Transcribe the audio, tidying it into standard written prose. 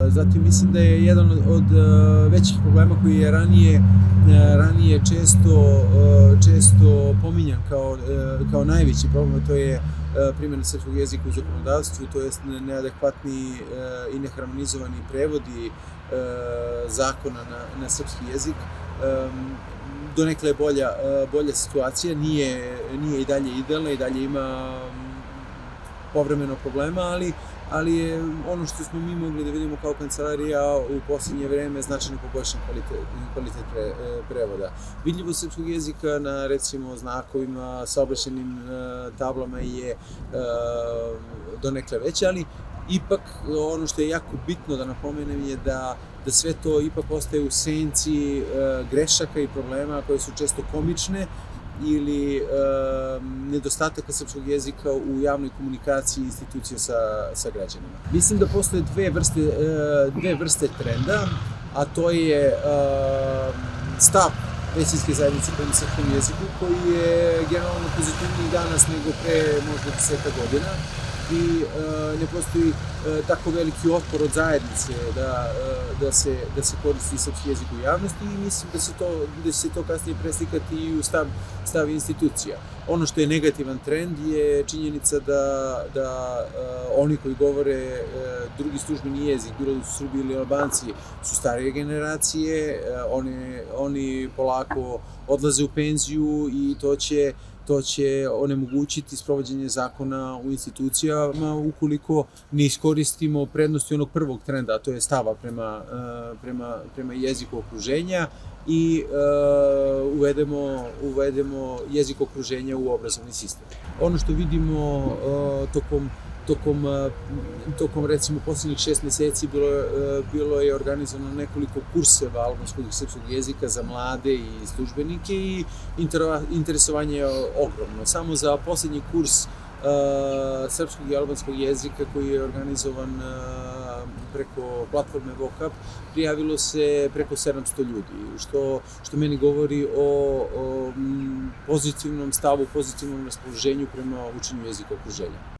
Zatim mislim da je jedan od većih problema koji je ranije često pominjan kao najveći problem, to je primjena srpskog jezika u zakonodavstvu, to jest neadekvatni i neharmonizovani prevodi zakona na srpski jezik. Donekle je bolja situacija, nije i dalje idealna, i dalje ima povremeno problema, ali je ono što smo mi mogli da vidimo kao kancelarija u posljednje vreme značajno poboljšan kvalitet prevoda. Vidljivost srpskog jezika na, recimo, znakovima, saobraćajnim tablama je donekle veća, ali ipak ono što je jako bitno da napomenem je da sve to ipak ostaje u senci grešaka i problema koje su često komične ili nedostataka srpskog jezika u javnoj komunikaciji institucija sa građanima. Mislim da postoje dve vrste trenda, a to je stav većinske zajednice prema srpskom jeziku, koji je generalno pozitivniji danas nego pre možda 10 godina i ne postoji tako veliki otpor od zajednice da se koristi srpski jezik u javnosti i mislim da će se to kasnije preslikati i u stav institucija. Ono što je negativan trend je činjenica da oni koji govore drugi službeni jezik, bilo da su Srbi ili Albanci, su starije generacije, oni polako odlaze u penziju i to će onemogućiti sprovođenje zakona u institucijama ukoliko ne iskoristimo prednosti onog prvog trenda, a to je stava prema jeziku okruženja i uvedemo jezik okruženja u obrazovni sistem. Ono što vidimo tokom recimo posljednjih 6 meseci bilo je organizovano nekoliko kurseva albanskog i srpskog jezika za mlade i službenike i interesovanje je ogromno. Samo za posljednji kurs srpskog i albanskog jezika koji je organizovan preko platforme Vocab prijavilo se preko 700 ljudi, što meni govori o pozitivnom stavu, pozitivnom raspoloženju prema učenju jezika okruženja.